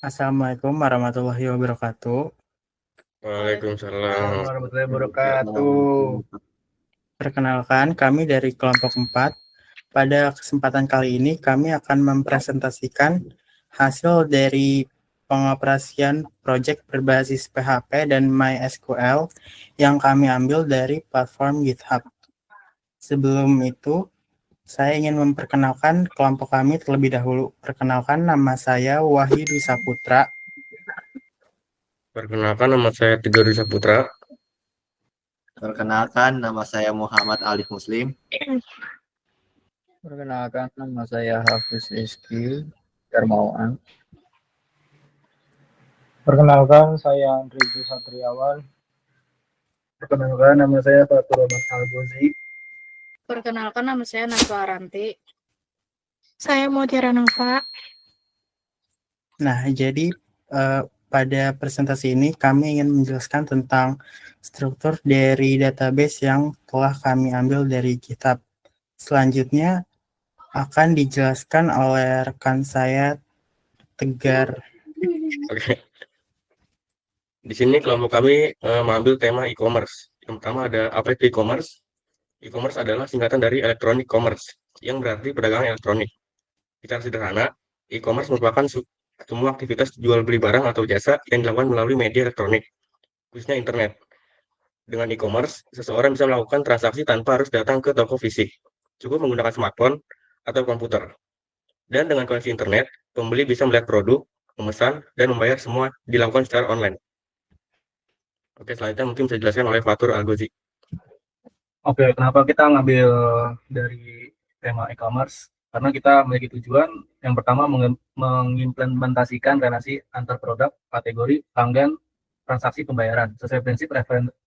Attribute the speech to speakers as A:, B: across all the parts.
A: Assalamualaikum warahmatullahi wabarakatuh.
B: Waalaikumsalam.
C: Warahmatullahi wabarakatuh.
A: Perkenalkan, kami dari kelompok 4. Pada kesempatan kali ini, kami akan mempresentasikan hasil dari pengoperasian proyek berbasis PHP dan MySQL yang kami ambil dari platform GitHub. Sebelum itu, saya ingin memperkenalkan kelompok kami terlebih dahulu. Perkenalkan, nama saya Wahyu Dwi Saputra.
B: Perkenalkan, nama saya Tiga Risa Putra.
C: Perkenalkan, nama saya Muhammad Alif Muslim.
D: Perkenalkan, nama saya Hafiz Rizky Darmawan.
E: Perkenalkan, saya Andri Satriawan.
F: Perkenalkan, nama saya Fatur Rahmat Al-Ghazi.
G: Perkenalkan, nama saya Naswa Aranti.
H: Saya Mutiara Nova.
A: Nah, jadi pada presentasi ini kami ingin menjelaskan tentang struktur dari database yang telah kami ambil dari GitHub. Selanjutnya akan dijelaskan oleh rekan saya, Tegar.
B: Oke. Di sini kelompok kami mengambil tema e-commerce. Yang pertama ada apa itu e-commerce? E-commerce adalah singkatan dari electronic commerce, yang berarti perdagangan elektronik. Secara sederhana, e-commerce merupakan semua aktivitas jual beli barang atau jasa yang dilakukan melalui media elektronik, khususnya internet. Dengan e-commerce, seseorang bisa melakukan transaksi tanpa harus datang ke toko fisik, cukup menggunakan smartphone atau komputer. Dan dengan koneksi internet, pembeli bisa melihat produk, memesan, dan membayar semua dilakukan secara online. Oke, selanjutnya mungkin bisa dijelaskan oleh Fatur Al-Ghazi.
F: Oke, kenapa kita ngambil dari tema e-commerce? Karena kita memiliki tujuan yang pertama mengimplementasikan relasi antar produk, kategori, pelanggan, transaksi pembayaran sesuai prinsip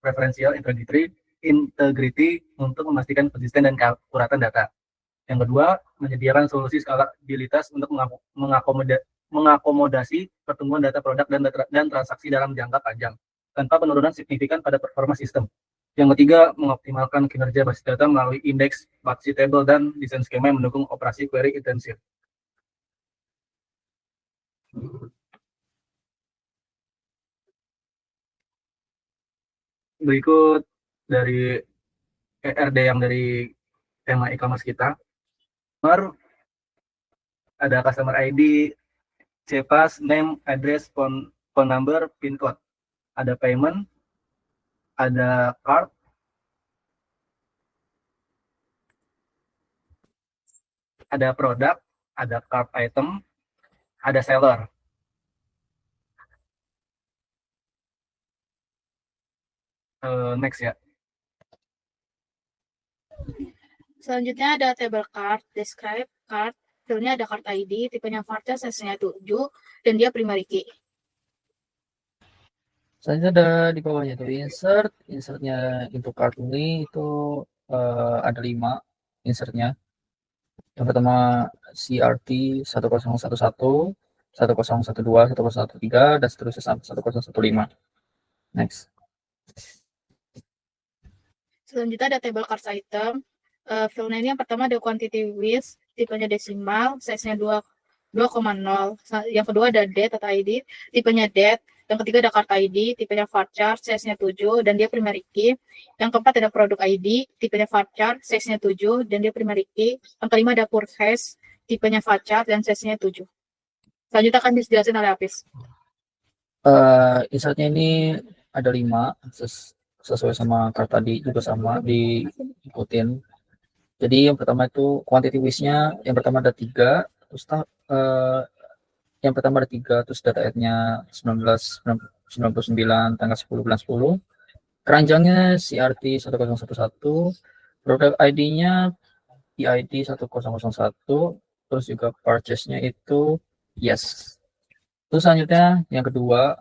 F: preferential integrity untuk memastikan konsisten dan keakuratan data. Yang kedua, menyediakan solusi skalabilitas untuk mengakomodasi pertumbuhan data produk dan transaksi dalam jangka panjang tanpa penurunan signifikan pada performa sistem. Yang ketiga, mengoptimalkan kinerja basis data melalui indeks, basis table, dan desain skema yang mendukung operasi query intensif. Berikut dari ERD yang dari tema e-commerce kita. Ada customer ID, CPAS, name, address, phone number, pin code. Ada payment, ada card, ada produk, ada card item, ada seller. Next ya.
G: Selanjutnya ada table card, describe card, fieldnya ada card ID, tipenya voucher, size-nya 7, dan dia primary key.
D: Selanjutnya ada di bawahnya itu insertnya untuk card ini itu ada 5 insertnya. Yang pertama CRT 1011, 1012, 1013, dan seterusnya sampai 1015. Next.
G: Selanjutnya ada table cards item. Field name yang pertama ada quantity with, tipenya desimal, size-nya 2,0. Yang kedua ada date atau ID, tipenya date. Yang ketiga ada card ID, tipenya voucher, size-nya 7, dan dia primary key. Yang keempat ada product ID, tipenya voucher, size-nya 7, dan dia primary key. Yang kelima ada purchase, tipenya voucher, dan size-nya 7. Selanjutnya akan dijelasin oleh Hafiz.
D: Insertnya ini ada 5, sesuai sama card tadi juga sama diikutin. Jadi yang pertama itu quantity with-nya, yang pertama ada 3, terus yang pertama ada 3, terus data add-nya 1999 tanggal 10 bulan 10. Keranjangnya CRT 1011, product ID-nya PID 1001, terus juga purchase-nya itu yes. Terus selanjutnya yang kedua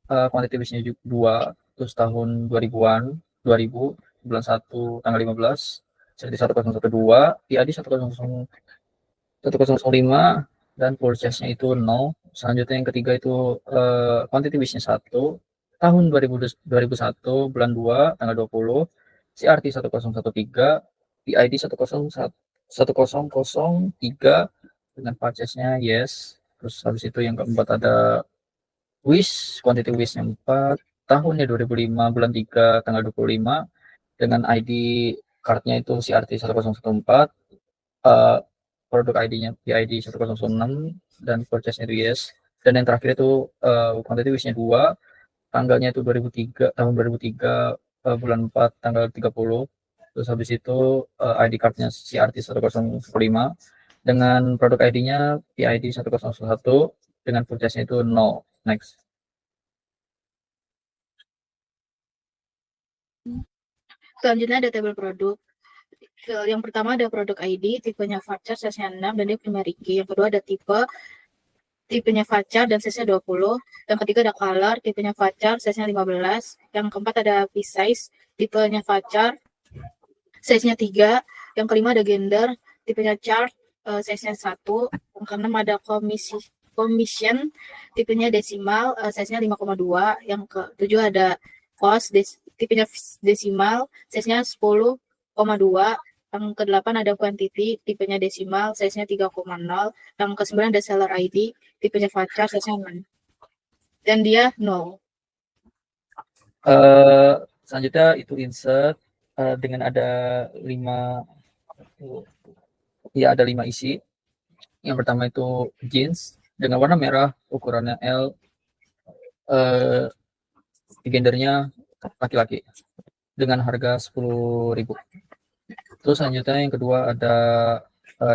D: quantity with-nya 2, terus tahun 2000-an, 2000 bulan 1 tanggal 15. CRT 1012, PID 1005, dan purchase-nya itu 0. Selanjutnya yang ketiga itu quantity with-nya 1, tahun 2001 bulan 2 tanggal 20, CRT 1013, PID 1003, dengan purchase-nya yes. Terus habis itu yang keempat ada WIS, quantity WIS yang 4, tahunnya 2005, bulan 3, tanggal 25, dengan ID cardnya itu CRT 1014, produk ID-nya PID 1006, dan purchase-nya itu yes. Dan yang terakhir itu quantity WIS-nya 2, tanggalnya itu 2003, tahun 2003, bulan 4, tanggal 30. Terus habis itu ID card-nya CRT 1015, dengan produk ID-nya PID 1001, dengan purchase-nya itu 0. Next.
G: Selanjutnya ada tabel produk. Yang pertama ada produk ID, tipenya voucher, size-nya 6, dan dia primary key. Yang kedua ada tipenya voucher dan size-nya 20. Yang ketiga ada color, tipenya voucher, size-nya 15. Yang keempat ada V-size, tipenya voucher, size-nya 3. Yang kelima ada gender, tipenya chart, size-nya 1. Yang keenam ada commission, tipenya desimal, size-nya 5,2. Yang ketujuh ada cost, tipenya desimal, size-nya 10,2. Yang ke-8 ada quantity, tipenya desimal, size-nya 3,0. Yang ke-9 ada seller ID, tipenya voucher, size-nya 6. Dan dia 0.
D: Selanjutnya itu insert dengan ada 5 isi. Yang pertama itu jeans dengan warna merah, ukurannya L, gendernya laki-laki, dengan harga 10.000. Terus selanjutnya yang kedua ada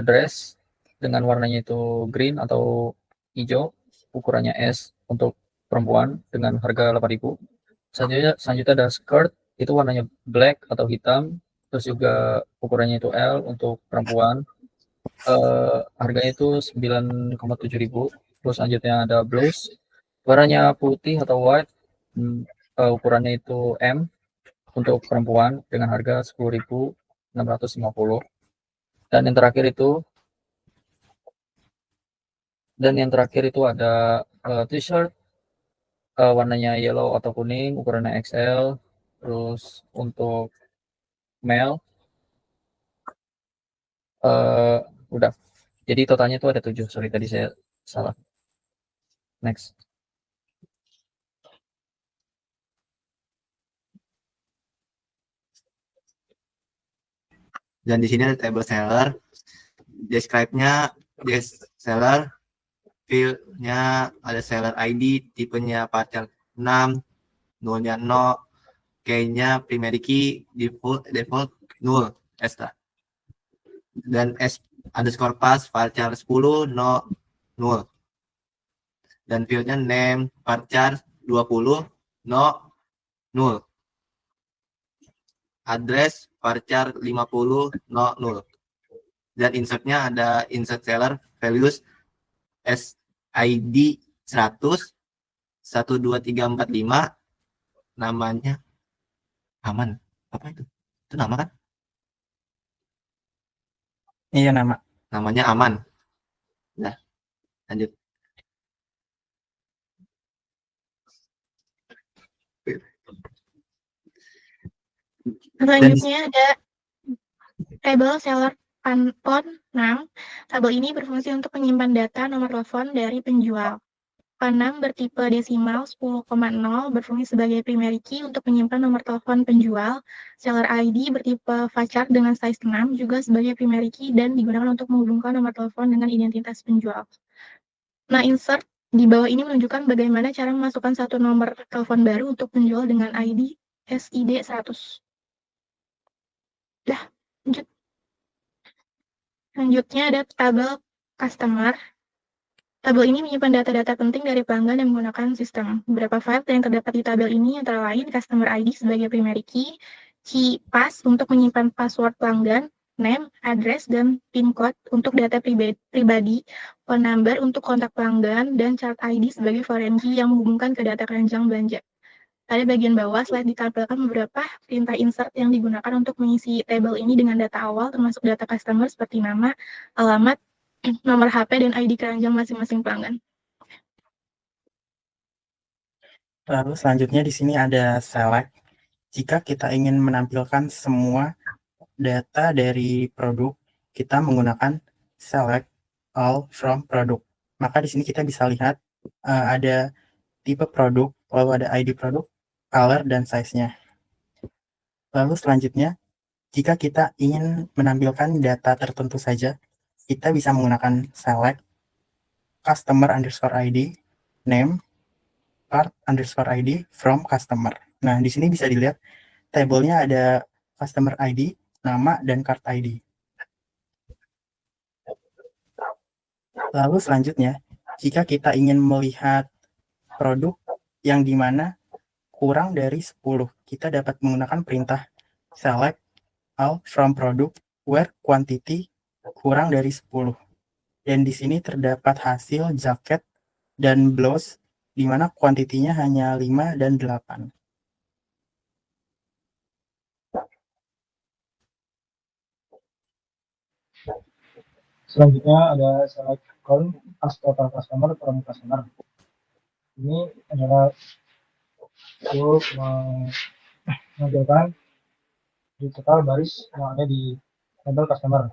D: dress dengan warnanya itu green atau hijau, ukurannya S untuk perempuan, dengan harga 8.000. Selanjutnya ada skirt, itu warnanya black atau hitam, terus juga ukurannya itu L untuk perempuan, harganya itu 9,7.000. Terus selanjutnya ada blouse, warnanya putih atau white, ukurannya itu M untuk perempuan, dengan harga 10.650. Dan yang terakhir itu ada t-shirt, warnanya yellow atau kuning, ukurannya XL. Terus untuk male udah. Jadi totalnya itu ada 7. Sorry tadi saya salah. Next.
C: Dan di sini ada table seller, describe-nya seller, field-nya ada seller ID, tipenya partial 6, nullnya 0, key-nya primary key, default 0, extra. Dan S underscore pass, partial 10, 0, 0. Dan field-nya name, partial 20, 0, 0. Address varchar 50, 0. Dan insert-nya ada insert seller values SID 100 12345, namanya aman. Apa itu? Itu nama kan?
A: Iya, nama.
C: Namanya aman. Nah, lanjut.
H: Selanjutnya ada table seller PON 6. Tabel ini berfungsi untuk menyimpan data nomor telepon dari penjual. PON 6 bertipe desimal 10,0 berfungsi sebagai primary key untuk menyimpan nomor telepon penjual. Seller ID bertipe voucher dengan size 6 juga sebagai primary key dan digunakan untuk menghubungkan nomor telepon dengan identitas penjual. Nah, insert di bawah ini menunjukkan bagaimana cara memasukkan satu nomor telepon baru untuk penjual dengan ID SID 100. Lanjut. Selanjutnya ada tabel customer. Tabel ini menyimpan data-data penting dari pelanggan yang menggunakan sistem. Beberapa file yang terdapat di tabel ini antara lain customer ID sebagai primary key, pass untuk menyimpan password pelanggan, name, address, dan PIN code untuk data pribadi, phone number untuk kontak pelanggan, dan chart ID sebagai foreign key yang menghubungkan ke data keranjang belanja. Pada bagian bawah, slide ditampilkan beberapa perintah insert yang digunakan untuk mengisi tabel ini dengan data awal, termasuk data customer seperti nama, alamat, nomor HP, dan ID keranjang masing-masing pelanggan.
A: Lalu selanjutnya di sini ada select. Jika kita ingin menampilkan semua data dari produk, kita menggunakan select all from product. Maka di sini kita bisa lihat ada tipe produk, lalu ada ID produk, color, dan size-nya. Lalu selanjutnya, jika kita ingin menampilkan data tertentu saja, kita bisa menggunakan select customer underscore ID, name, card underscore ID from customer. Nah, di sini bisa dilihat tabelnya ada customer ID, nama, dan card ID. Lalu selanjutnya, jika kita ingin melihat produk yang dimana kurang dari 10, kita dapat menggunakan perintah select all from product where quantity kurang dari 10. Dan di sini terdapat hasil jaket dan blouse di mana kuantitinya hanya 5 dan 8.
E: Selanjutnya ada select count as total customer from customer. Ini adalah untuk menampilkan di total baris yang ada di tabel customer.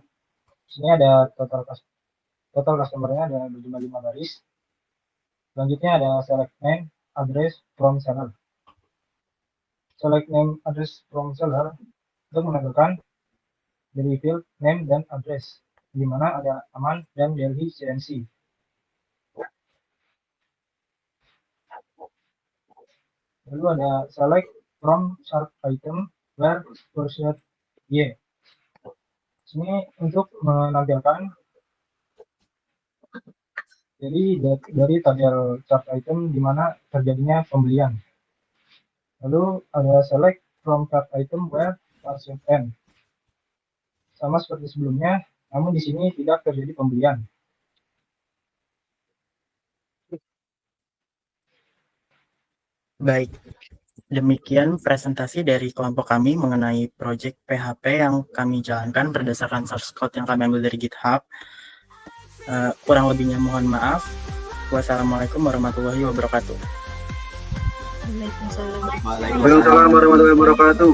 E: Di sini ada total customer-nya ada berjumlah 5 baris. Selanjutnya ada select name, address from seller. Select name, address from seller untuk menampilkan dari field name dan address, di mana ada Aman dan Delhi CNC. Lalu ada select from chart item where purchased Y. Sini untuk menampilkan dari tabel chart item di mana terjadinya pembelian. Lalu ada select from chart item where purchased N. Sama seperti sebelumnya, namun di sini tidak terjadi pembelian.
A: Baik, demikian presentasi dari kelompok kami mengenai proyek PHP yang kami jalankan berdasarkan source code yang kami ambil dari GitHub. Kurang lebihnya mohon maaf. Wassalamualaikum warahmatullahi wabarakatuh.
G: Waalaikumsalam.
C: Waalaikumsalam warahmatullahi wabarakatuh.